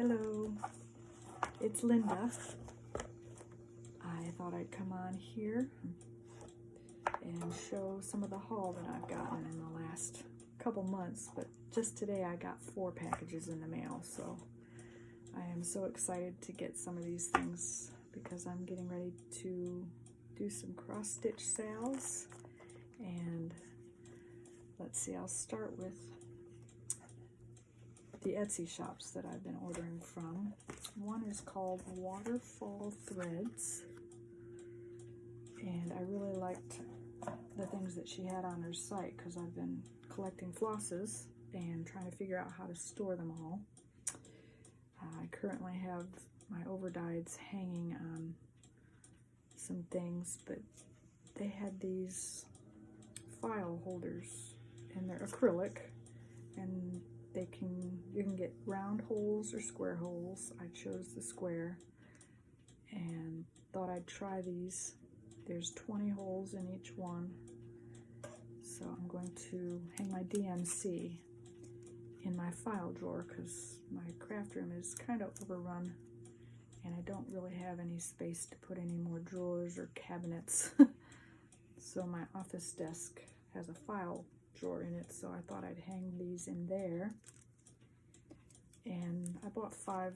Hello, it's Linda. I thought I'd come on here and show some of the haul that I've gotten in the last couple months, but just today I got 4 packages in the mail, so I am so excited to get some of these things because I'm getting ready to do some cross-stitch sales. And let's see, I'll start with the Etsy shops that I've been ordering from. One is called Waterfall Threads, and I really liked the things that she had on her site because I've been collecting flosses and trying to figure out how to store them all. I currently have my overdyes hanging on some things, but they had these file holders and they're acrylic, and you can get round holes or square holes. I chose the square and thought I'd try these. There's 20 holes in each one, so I'm going to hang my DMC in my file drawer because my craft room is kind of overrun and I don't really have any space to put any more drawers or cabinets. So my office desk has a file drawer in it, so I thought I'd hang these in there. And I bought 5.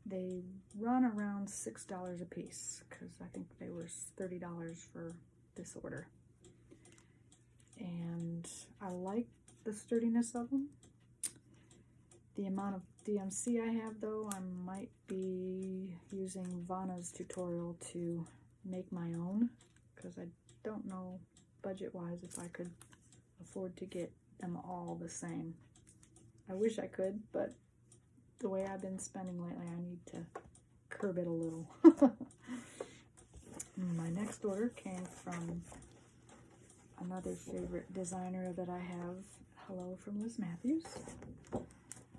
They run around $6 a piece because I think they were $30 for this order. And I like the sturdiness of them. The amount of DMC I have, though, I might be using Vanna's tutorial to make my own because I don't know budget-wise if I could afford to get them all the same. I wish I could, but the way I've been spending lately, I need to curb it a little. My next order came from another favorite designer that I have. Hello from Liz Matthews.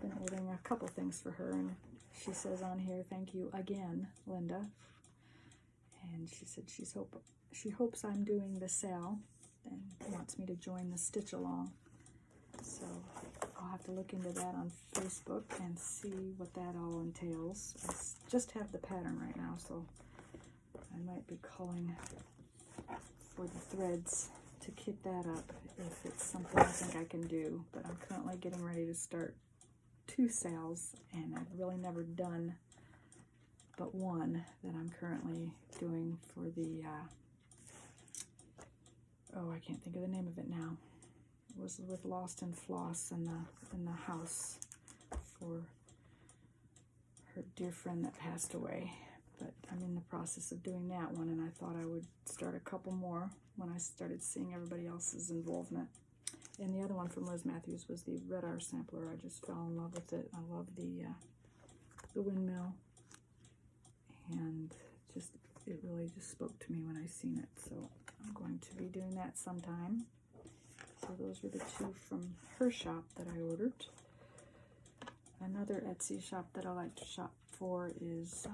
Been ordering a couple things for her, and she says on here, "Thank you again, Linda." And she said she hopes I'm doing the sale and wants me to join the stitch along. So I'll have to look into that on Facebook and see what that all entails. I just have the pattern right now, so I might be calling for the threads to kit that up if it's something I think I can do. But I'm currently getting ready to start 2 sales, and I've really never done but one that I'm currently doing for the, oh, I can't think of the name of it now. It was with Lost and Floss in the house for her dear friend that passed away. But I'm in the process of doing that one, and I thought I would start a couple more when I started seeing everybody else's involvement. And the other one from Liz Matthews was the Red R sampler. I just fell in love with it. I love the windmill, and it really just spoke to me when I seen it. So I'm going to be doing that sometime. So those were the 2 from her shop that I ordered. Another Etsy shop that I like to shop for is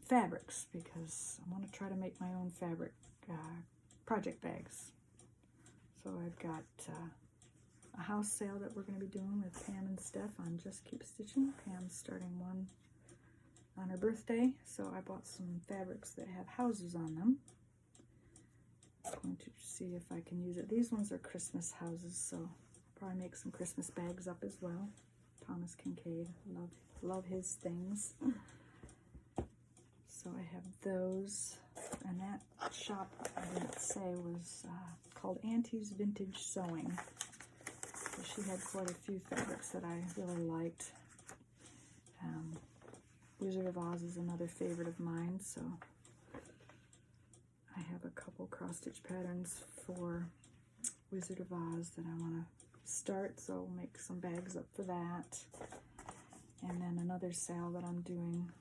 fabrics, because I want to try to make my own fabric project bags. So I've got a house sale that we're going to be doing with Pam and Steph on Just Keep Stitching. Pam's starting one on her birthday, so I bought some fabrics that have houses on them. I'm going to see if I can use it. These ones are Christmas houses, so I'll probably make some Christmas bags up as well. Thomas Kincaid, love his things. So I have those, and that shop, I didn't say, was called Auntie's Vintage Sewing. So she had quite a few fabrics that I really liked. Wizard of Oz is another favorite of mine, so I have a couple cross-stitch patterns for Wizard of Oz that I want to start, so I'll make some bags up for that. And then another sale that I'm doing,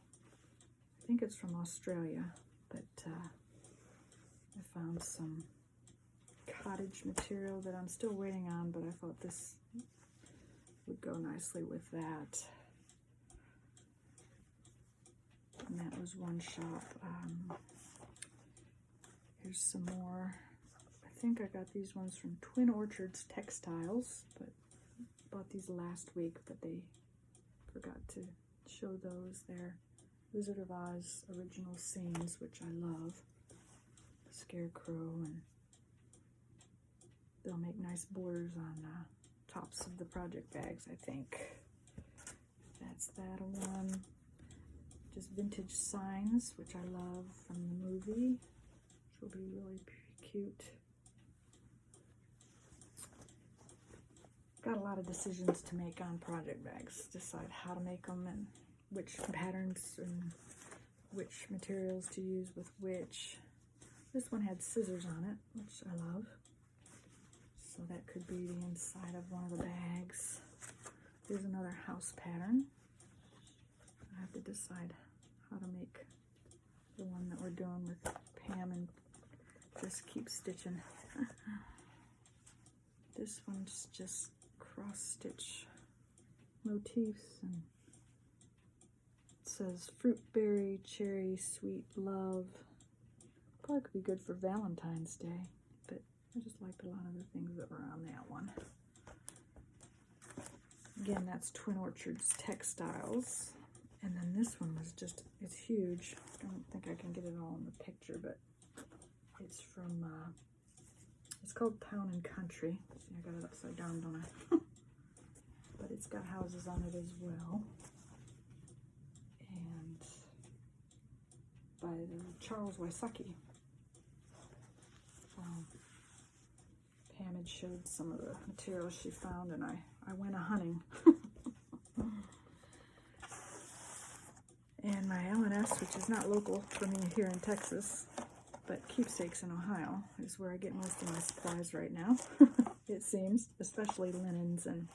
I think it's from Australia, but I found some cottage material that I'm still waiting on, but I thought this would go nicely with that. And that was one shop. Here's some more. I think I got these ones from Twin Orchards Textiles, but bought these last week, but they forgot to show those. They're Wizard of Oz original scenes, which I love. Scarecrow, and they'll make nice borders on tops of the project bags, I think. That's that one. Just vintage signs, which I love from the movie, which will be really cute. Got a lot of decisions to make on project bags. Decide how to make them and which patterns and which materials to use with which. This one had scissors on it, which I love. So that could be the inside of one of the bags. Here's another house pattern. I have to decide how to make the one that we're doing with Pam and just keep stitching. This one's just cross-stitch motifs, and it says fruit, berry, cherry, sweet, love. Probably could be good for Valentine's Day, but I just liked a lot of the things that were on that one. Again, that's Twin Orchards Textiles. And then this one was just, it's huge. I don't think I can get it all in the picture, but it's from, it's called Town and Country. See, I got it upside down, don't I? But it's got houses on it as well. And by Charles Wysocki. Pam had showed some of the materials she found, and I went a-hunting. And my L&S, which is not local for me here in Texas, but Keepsakes in Ohio, is where I get most of my supplies right now, it seems, especially linens and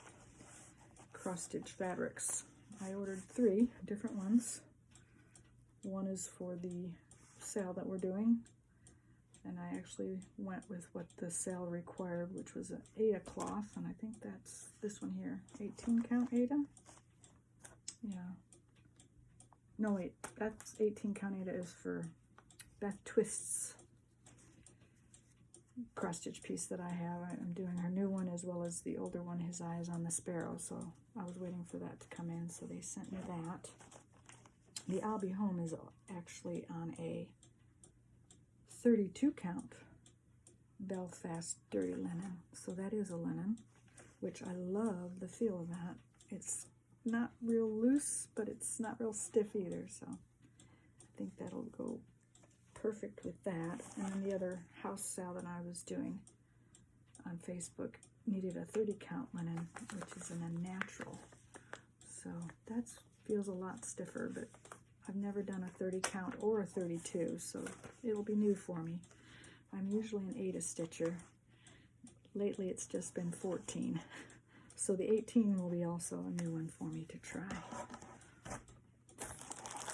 cross-stitch fabrics. I ordered 3 different ones. One is for the sale that we're doing, and I actually went with what the sale required, which was an Aida cloth, and I think that's this one here, 18 count Aida? Yeah. No, wait, that's 18 count Aida is for Beth Twist's cross-stitch piece that I have. I'm doing her new one as well as the older one, His Eyes on the Sparrow, so I was waiting for that to come in, so they sent me that. The I'll Be Home is actually on a 32 count Belfast dirty linen, so that is a linen, which I love the feel of that. It's not real loose, but it's not real stiff either, so I think that'll go perfect with that. And then the other house sale that I was doing on Facebook needed a 30 count linen, which is in a natural, so that feels a lot stiffer, but I've never done a 30 count or a 32, so it'll be new for me. I'm usually an Aida stitcher. Lately it's just been 14. So the 18 will be also a new one for me to try.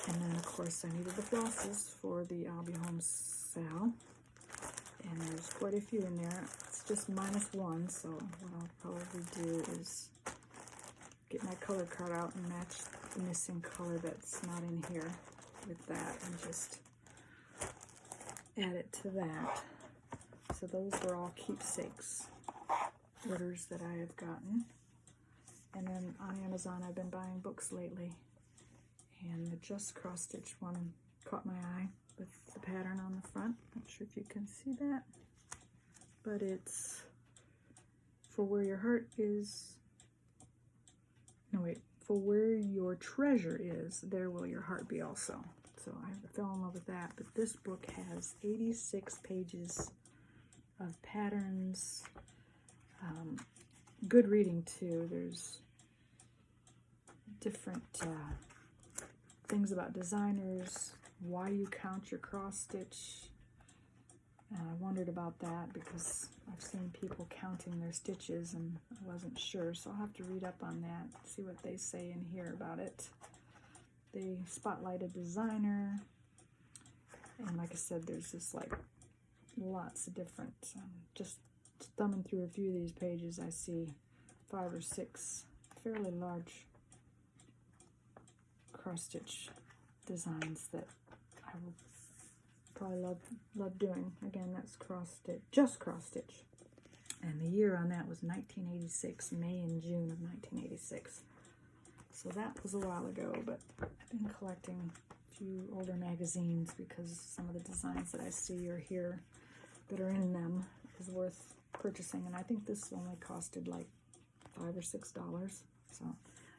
And then of course I needed the flosses for the I'll Be Home sale. And there's quite a few in there. It's just -1, so what I'll probably do is get my color card out and match the missing color that's not in here with that, and just add it to that. So those were all Keepsakes orders that I have gotten. And then on Amazon I've been buying books lately, and the Just Cross Stitch one caught my eye with the pattern on the front. Not sure if you can see that, but it's For Where Your Heart Is, no wait, For Where Your Treasure Is, There Will Your Heart Be Also. So I fell in love with that, but this book has 86 pages of patterns. Good reading too. There's different things about designers, why you count your cross stitch. And I wondered about that because I've seen people counting their stitches and I wasn't sure, so I'll have to read up on that, see what they say in here about it. They spotlight a designer, and like I said, there's just like lots of different, just thumbing through a few of these pages, I see 5 or 6 fairly large cross-stitch designs that I will probably love doing. Again, that's cross-stitch, just cross-stitch. And the year on that was 1986, May and June of 1986. So So that was a while ago, but I've been collecting a few older magazines because some of the designs that I see or hear that are in them is worth purchasing. And I think this only costed like $5 or $6. So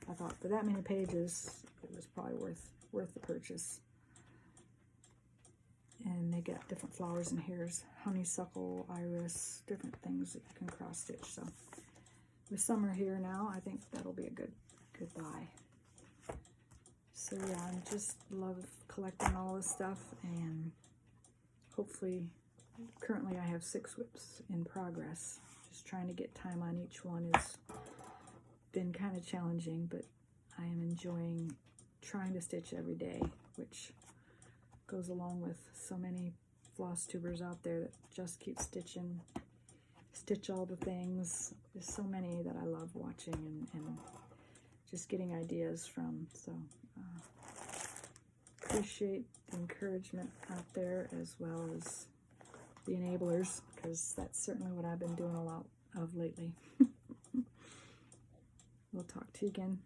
I thought for that many pages, it was probably worth the purchase. And they got different flowers in here. Here's honeysuckle, iris, different things that you can cross stitch. So with summer here now, I think that'll be a good buy. So yeah, I just love collecting all this stuff, and hopefully, currently I have 6 whips in progress. Just trying to get time on each one has been kind of challenging, but I am enjoying trying to stitch every day, which goes along with so many floss tubers out there that just keep stitching, stitch all the things. There's so many that I love watching and just getting ideas from. So appreciate the encouragement out there as well as the enablers, because that's certainly what I've been doing a lot of lately. We'll talk to you again